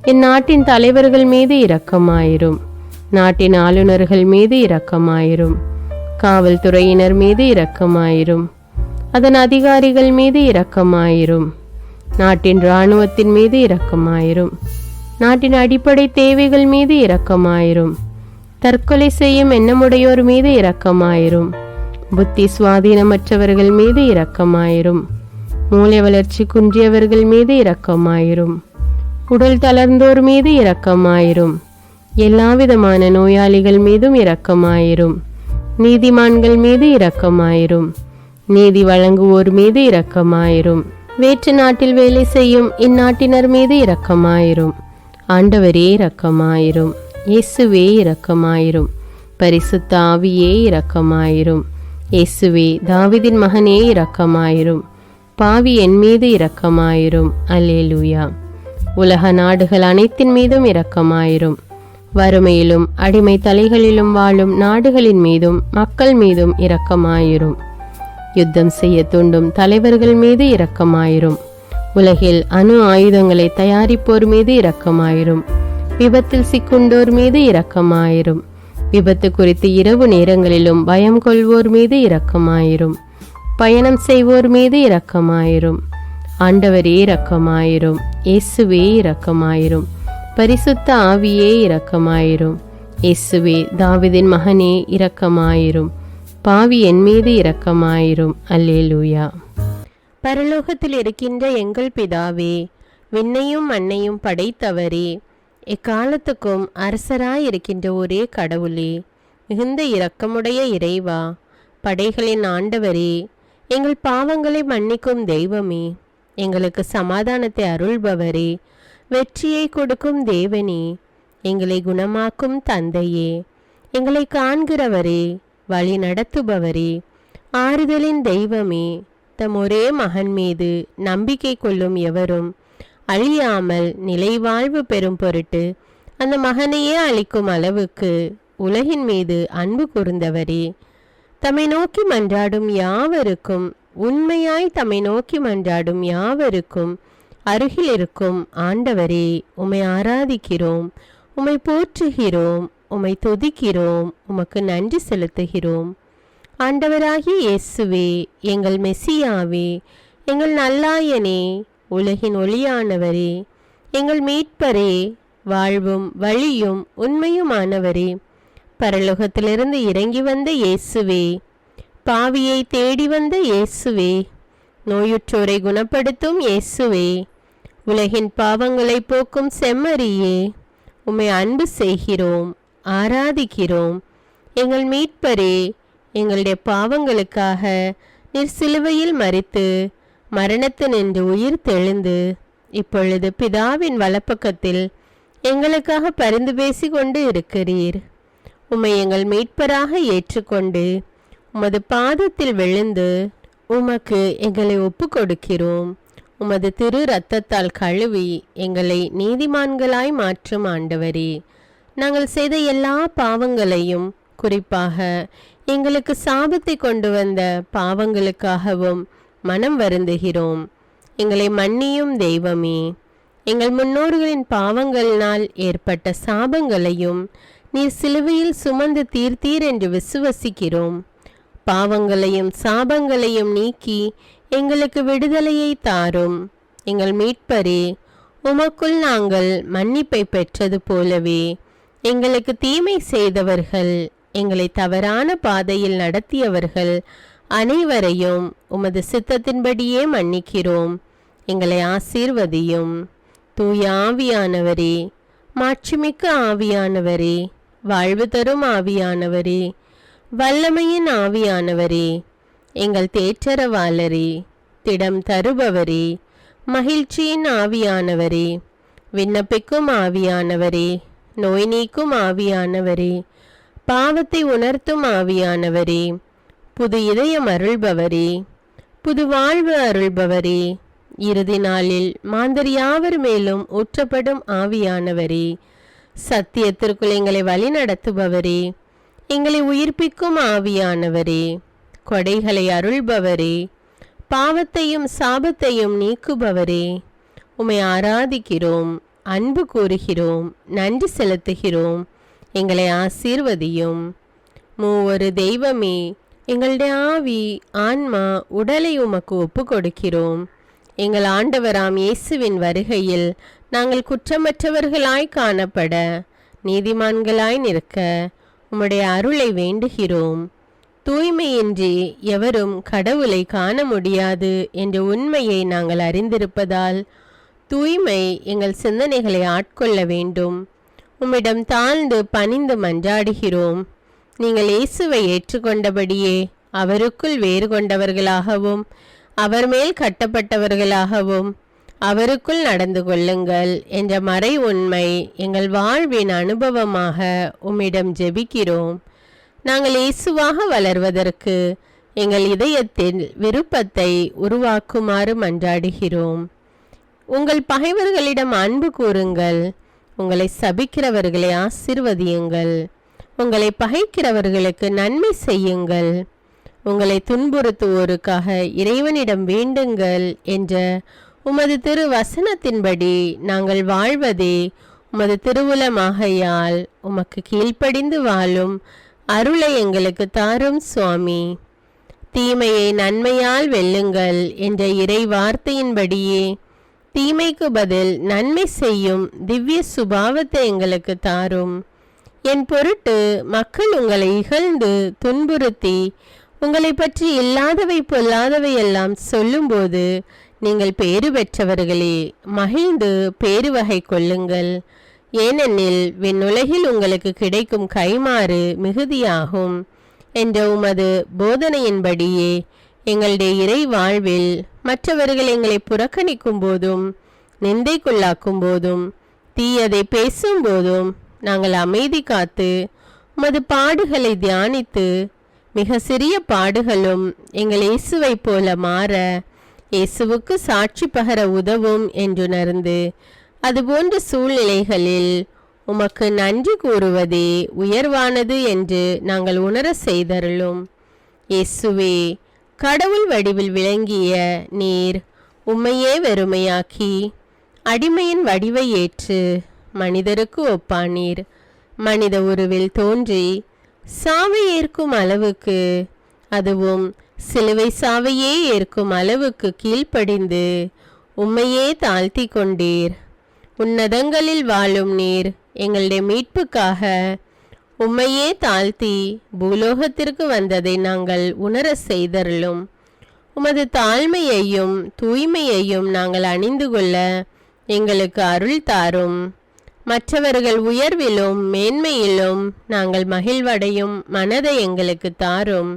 என் நாட்டின் தலைவர்கள் மீது இரக்கமாயிரும். நாட்டின் ஆளுநர்கள் மீது இரக்கமாயிரும். காவல்துறையினர் மீது இரக்கமாயிரும். அதன் அதிகாரிகள் மீது இரக்கமாயிரும். நாட்டின் இராணுவத்தின் மீது இரக்கமாயிரும். நாட்டின் அடிப்படை தேவைகள் மீது இரக்கமாயிரும். தற்கொலை செய்யும் எண்ணமுடையோர் மீது இரக்கமாயிரும். புத்தி சுவாதீனமற்றவர்கள் மீது இரக்கமாயிரும். மூளை வளர்ச்சி குன்றியவர்கள் மீது இரக்கமாயிரும். உடல் தளர்ந்தோர் மீது இரக்கமாயிரும். எல்லாவிதமான நோயாளிகள் மீதும் இரக்கமாயிரும். நீதிமான்கள் மீது இரக்கமாயிரும். நீதி வழங்குவோர் மீது இரக்கமாயிரும். வேற்று நாட்டில் வேலை செய்யும் இந்நாட்டினர் மீது இரக்கமாயிரும். ஆண்டவரே இரக்கமாயிரும். இயேசுவே இரக்கமாயிரும். பரிசுத்த ஆவியே இரக்கமாயிரும். இயேசுவே தாவீதின் மகனே இரக்கமாயிரும். பாவி என் மீது இரக்கமாயிரும். அல்லேலூயா. உலக நாடுகள் அனைத்தின் மீதும் இரக்கமாயிரும். வறுமையிலும் அடிமை தலைகளிலும் வாழும் நாடுகளின் மீதும் மக்கள் மீதும் இரக்கமாயிரும். யுத்தம் செய்ய தூண்டும் தலைவர்கள் மீது இரக்கமாயிரும். உலகில் அணு ஆயுதங்களை தயாரிப்போர் மீது இரக்கமாயிரும். விபத்தில் சிக்குண்டோர் மீது இரக்கமாயிரும். விபத்து குறித்து இரவு நேரங்களிலும் பயம் கொள்வோர் மீது இரக்கமாயிரும். பயணம் செய்வோர் மீது இரக்கமாயிரும். ஆண்டவரே இரக்கமாயிரும். இயேசுவே இரக்கமாயிரும். பரிசுத்த ஆவியே இரக்கமாயிரும். இயேசுவே தாவீதின் மகனே இரக்கமாயிரும். பாவி என் மீது இரக்கமாயிரும். அல்லேலூயா. பரலோகத்தில் இருக்கின்ற எங்கள் பிதாவே, விண்ணையும் மண்ணையும் படைத்தவரே, எக்காலத்துக்கும் அரசராயிருக்கின்ற ஒரே கடவுளே, மிகுந்த இரக்கமுடைய இறைவா, படைகளின் ஆண்டவரே, எங்கள் பாவங்களை மன்னிக்கும் தெய்வமே, எங்களுக்கு சமாதானத்தை அருள்பவரே, வெற்றியை கொடுக்கும் தேவனே, எங்களை குணமாக்கும் தந்தையே, எங்களை காண்கிறவரே, வழி நடத்துபவரே, ஆறுதலின் தெய்வமே, தம் ஒரே மகன் மீது நம்பிக்கை கொள்ளும் எவரும் அழியாமல் நிலைவாழ்வு பெறும் பொருட்டு அந்த மகனையே அளிக்கும் அளவுக்கு உலகின் மீது அன்பு கூர்ந்தவரே, தம்மை நோக்கி மன்றாடும் யாவருக்கும், உண்மையாய் தம்மை நோக்கி மன்றாடும் யாவருக்கும் அருகில் இருக்கும் ஆண்டவரே, உம்மை ஆராதிக்கிறோம், உம்மை போற்றுகிறோம், உம்மை துதிக்கிறோம், உமக்கு நன்றி செலுத்துகிறோம். ஆண்டவராகிய இயேசுவே, எங்கள் மெசியாவே, எங்கள் நல்லாயனே, உலகின் ஒளியானவரே, எங்கள் மீட்பரே, வாழ்வும் வழியும் உண்மையுமானவரே, பரலோகத்திலிருந்து இறங்கி வந்த இயேசுவே, பாவியை தேடி வந்த இயேசுவே, நோயுற்றோரை குணப்படுத்தும் இயேசுவே, உலகின் பாவங்களை போக்கும் செம்மறியே, உம்மை அன்பு செய்கிறோம், ஆராதிக்கிறோம். எங்கள் மீட்பரே, எங்களுடைய பாவங்களுக்காக நீர் சிலுவையில் மரித்து மரணத்தினின்று உயிர் தெழுந்து இப்பொழுது பிதாவின் வலப்பக்கத்தில் எங்களுக்காக பரிந்து பேசி கொண்டு இருக்கிறீர். உம்மை எங்கள் மீட்பராக ஏற்றுக்கொண்டு உமது பாதத்தில் விழுந்து உமக்கு எங்களை ஒப்பு கொடுக்கிறோம். உமது திரு இரத்தத்தால் கழுவி எங்களை நீதிமான்களாய் மாற்றும் ஆண்டவரே, நாங்கள் செய்த எல்லா பாவங்களையும், குறிப்பாக எங்களுக்கு சாபத்தை கொண்டு வந்த பாவங்களுக்காகவும் மனம் வருந்துகிறோம். எங்களை மன்னியும் தெய்வமே, எங்கள் முன்னோர்களின் பாவங்களினால் ஏற்பட்ட சாபங்களையும் நீர் சிலுவையில் சுமந்து தீர்த்தீர் என்று விசுவசிக்கிறோம். பாவங்களையும் சாபங்களையும் நீக்கி எங்களுக்கு விடுதலையை தாரும். எங்கள் மீட்பரே, உமக்குள் நாங்கள் மன்னிப்பை பெற்றது போலவே எங்களுக்கு தீமை செய்தவர்கள், எங்களை தவறான பாதையில் நடத்தியவர்கள் அனைவரையும் உமது சித்தத்தின்படியே மன்னிக்கிறோம். எங்களை ஆசீர்வதியும். தூய ஆவியானவரே, மாட்சிமிக்க ஆவியானவரே, வாழ்வு தரும் ஆவியானவரே, வல்லமையின் ஆவியானவரே, எங்கள் தேற்றரவாளரே, திடம் தருபவரே, மகிழ்ச்சியின் ஆவியானவரே, விண்ணப்பிக்கும் ஆவியானவரே, நோய் நீக்கும் ஆவியானவரே, பாவத்தை உணர்த்தும் ஆவியானவரே, புது இதயம் அருள்பவரே, புது வாழ்வு அருள்பவரே, இறுதி நாளில் மாந்தர் யாவர் மேலும் ஊற்றப்படும் ஆவியானவரே, சத்தியத்திற்குள் எங்களை வழி நடத்துபவரே, எங்களை உயிர்ப்பிக்கும் ஆவியானவரே, கொடைகளை அருள்பவரே, பாவத்தையும் சாபத்தையும் நீக்குபவரே, உம்மை ஆராதிக்கிறோம், அன்பு கூறுகிறோம், நன்றி செலுத்துகிறோம். எங்களை ஆசீர்வதியும். மூவொரு தெய்வமே, எங்களுடைய ஆவி, ஆன்மா, உடலை உமக்கு ஒப்பு கொடுக்கிறோம். எங்கள் ஆண்டவராம் இயேசுவின் வருகையில் நாங்கள் குற்றமற்றவர்களாய் காணப்பட, நீதிமான்களாய் நிற்க உம்முடைய அருளை வேண்டுகிறோம். தூய்மையின்றி எவரும் கடவுளை காண முடியாது என்ற உண்மையை நாங்கள் அறிந்திருப்பதால் தூய்மை எங்கள் சிந்தனைகளை ஆட்கொள்ள வேண்டும். உம்மிடம் தாழ்ந்து பணிந்து மன்றாடுகிறோம். நீங்கள் இயேசுவை ஏற்றுக்கொண்டபடியே அவருக்குள் வேறு கொண்டவர்களாகவும் அவர் மேல் கட்டப்பட்டவர்களாகவும் அவருக்குள் நடந்து கொள்ளுங்கள் என்ற மறை உண்மை எங்கள் வாழ்வின் அனுபவமாக உம்மிடம் ஜெபிக்கிறோம். நாங்கள் இயேசுவாக வளர்வதற்கு எங்கள் இதயத்தில் விருப்பத்தை உருவாக்குமாறு மன்றாடுகிறோம். உங்கள் பகைவர்களிடம் அன்பு கூறுங்கள், உங்களை சபிக்கிறவர்களை ஆசீர்வதியுங்கள், உங்களை பகைக்கிறவர்களுக்கு நன்மை செய்யுங்கள், உங்களை துன்புறுத்துவோருக்காக இறைவனிடம் வேண்டுங்கள் என்ற உமது திரு வசனத்தின்படி நாங்கள் வாழ்வதே உமது திருவுலமாகையால் உமக்கு கீழ்ப்படிந்து வாழும் அருளை எங்களுக்கு தாரும் சுவாமி. தீமையை நன்மையால் வெல்லுங்கள் என்ற இறை வார்த்தையின்படியே தீமைக்கு பதில் நன்மை செய்யும் திவ்ய சுபாவத்தை எங்களுக்கு தாரும். என் பொருட்டு மக்கள் உங்களை இகழ்ந்து துன்புறுத்தி உங்களை பற்றி இல்லாதவை பொல்லாதவை எல்லாம் சொல்லும்போது நீங்கள் பேறு பெற்றவர்களே, மகிழ்ந்து பேருவகை கொள்ளுங்கள். ஏனெனில் விண்ணுலகில் உங்களுக்கு கிடைக்கும் கைமாறு மிகுதியாகும் என்ற உமது போதனையின்படியே எங்களுடைய இறை வாழ்வில் மற்றவர்கள் எங்களை புறக்கணிக்கும் போதும் நிந்தைக்குள்ளாக்கும் போதும் தீயதை பேசும்போதும் நாங்கள் அமைதி காத்து உமது பாடுகளை தியானித்து மிக சிறிய பாடுகளும் எங்கள் இயேசுவை போல மாற இயேசுவுக்கு சாட்சி பகர உதவும் என்றுணர்ந்து அதுபோன்ற சூழ்நிலைகளில் உமக்கு நன்றி கூறுவதே உயர்வானது என்று நாங்கள் உணர செய்தருளும். இயேசுவே, கடவுள் வடிவில் விளங்கிய நீர் உம்மையே வெறுமையாக்கி அடிமையின் வடிவை ஏற்று மனிதருக்கு ஒப்பானீர். மனித உருவில் தோன்றி சாவை ஏற்கும் அளவுக்கு, அதுவும் சிலுவை சாவையே ஏற்கும் அளவுக்கு கீழ்ப்படிந்து உம்மையே தாழ்த்தி கொண்டீர். உன்னதங்களில் வாழும் நீர் எங்களுடைய மீட்புக்காக உம்மையே தாழ்த்தி பூலோகத்திற்கு வந்ததை நாங்கள் உணர செய்தருளும். உமது தாழ்மையையும் தூய்மையையும் நாங்கள் அணிந்து கொள்ள எங்களுக்கு அருள் தாரும். மற்றவர்கள் உயர்விலும் மேன்மையிலும் நாங்கள் மகிழ்வடையும் மனதை எங்களுக்கு தாரும்.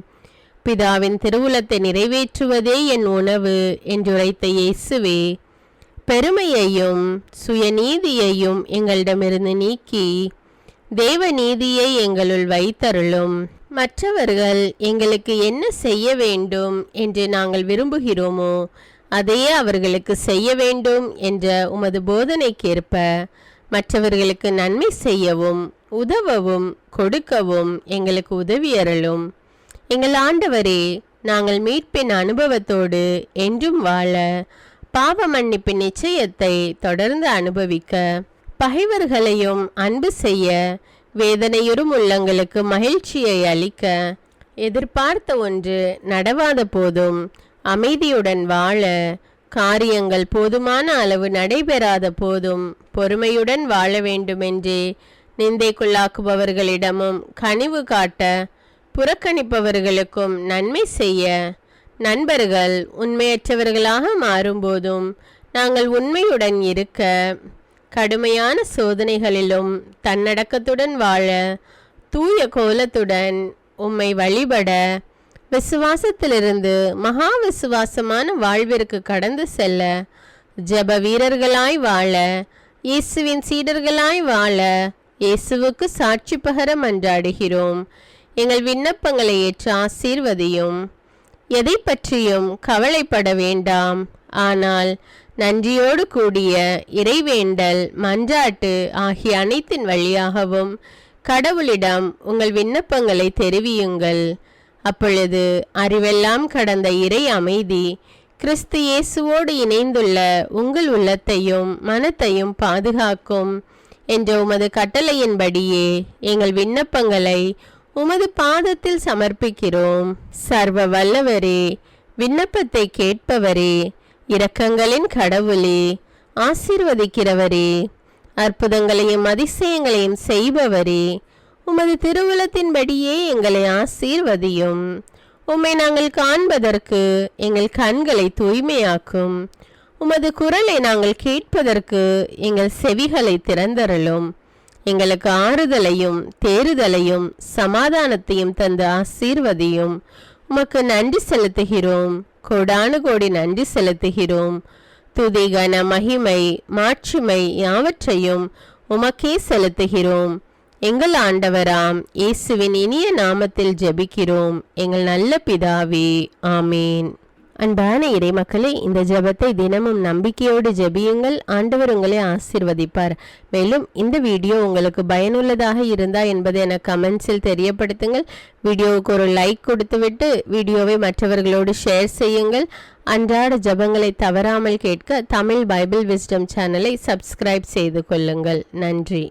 பிதாவின் திருவுளத்தை நிறைவேற்றுவதே என் உணவு என்றுரைத்த இயேசுவே, பெருமையையும் சுயநீதியையும் எங்களிடமிருந்து நீக்கி தேவ நீதியை எங்களுள் வைத்தருளும். மற்றவர்கள் எங்களுக்கு என்ன செய்ய வேண்டும் என்று நாங்கள் விரும்புகிறோமோ அதையே அவர்களுக்கு செய்ய வேண்டும் என்ற உமது போதனைக்கேற்ப மற்றவர்களுக்கு நன்மை செய்யவும் உதவவும் கொடுக்கவும் எங்களுக்கு உதவியருளும். எங்கள் ஆண்டவரே, நாங்கள் மீட்பின் அனுபவத்தோடு என்றும் வாழ, பாவ மன்னிப்பின் நிச்சயத்தை தொடர்ந்து அனுபவிக்க, பகைவர்களையும் அன்பு செய்ய, வேதனையுறும் உள்ளங்களுக்கு மகிழ்ச்சியை அளிக்க, எதிர்பார்த்த ஒன்று நடவாத போதும் அமைதியுடன் வாழ, காரியங்கள் போதுமான அளவு நடைபெறாத போதும் பொறுமையுடன் வாழ வேண்டுமென்றே நிந்தைக்குள்ளாக்குபவர்களிடமும் கனிவு காட்ட, புறக்கணிப்பவர்களுக்கும் நன்மை செய்ய, நண்பர்கள் உண்மையற்றவர்களாக மாறும்போதும் நாங்கள் உண்மையுடன் இருக்க, கடுமையான சோதனைகளிலும் தன்னடக்கத்துடன் வாழ, தூய கோலத்துடன் உம்மை வழிபட, விசுவாசத்திலிருந்து மகா விசுவாசமான வாழ்விற்கு கடந்து செல்ல, ஜெப வீரர்களாய் வாழ, இயேசுவின் சீடர்களாய் வாழ, இயேசுவுக்கு சாட்சி பகர மன்றாடுகிறோம். எங்கள் விண்ணப்பங்களை ஏற்று ஆசீர்வதியும். எதை பற்றியும் கவலைப்பட வேண்டாம். ஆனால் நன்றியோடு கூடிய இறைவேண்டல், மன்றாட்டு ஆகிய அனைத்தின் வழியாகவும் கடவுளிடம் உங்கள் விண்ணப்பங்களை தெரிவியுங்கள். அப்பொழுது அறிவெல்லாம் கடந்த இறை அமைதி கிறிஸ்து இயேசுவோடு இணைந்துள்ள உங்கள் உள்ளத்தையும் மனத்தையும் பாதுகாக்கும் என்ற உமது கட்டளையின்படியே எங்கள் விண்ணப்பங்களை உமது பாதத்தில் சமர்ப்பிக்கிறோம். சர்வ வல்லவரே, விண்ணப்பத்தை கேட்பவரே, இரக்கங்களின் கடவுளே, ஆசீர்வதிக்கிறவரே, அற்புதங்களையும் அதிசயங்களையும் செய்பவரே, உமது திருவுளத்தின்படியே எங்களை ஆசீர்வதியும். உம்மை நாங்கள் காண்பதற்கு எங்கள் கண்களை தூய்மையாக்கும். உமது குரலை நாங்கள் கேட்பதற்கு எங்கள் செவிகளை திறந்தருளும். எங்களுக்கு ஆறுதலையும் தேறுதலையும் சமாதானத்தையும் தந்து ஆசீர்வதியும். உமக்கு நன்றி செலுத்துகிறோம். கோடானு கோடி நன்றி செலுத்துகிறோம். துதி, கன, மகிமை, மாட்சிமை யாவற்றையும் உமக்கே செலுத்துகிறோம். எங்கள் ஆண்டவராம் இயேசுவின் இனிய நாமத்தில் ஜெபிக்கிறோம் எங்கள் நல்ல பிதாவே, ஆமேன். அன்பான இறை மக்களே, இந்த ஜெபத்தை தினமும் நம்பிக்கையோடு ஜெபியுங்கள். ஆண்டவர் உங்களை ஆசீர்வதிப்பார். மேலும் இந்த வீடியோ உங்களுக்கு பயனுள்ளதாக இருந்தா என்பதை எனக்கு கமெண்ட்ஸில் தெரியப்படுத்துங்கள். வீடியோவுக்கு ஒரு லைக் கொடுத்துவிட்டு வீடியோவை மற்றவர்களோடு ஷேர் செய்யுங்கள். அன்றாட ஜெபங்களை தவறாமல் கேட்க தமிழ் பைபிள் விஸ்டம் சேனலை சப்ஸ்கிரைப் செய்து கொள்ளுங்கள். நன்றி.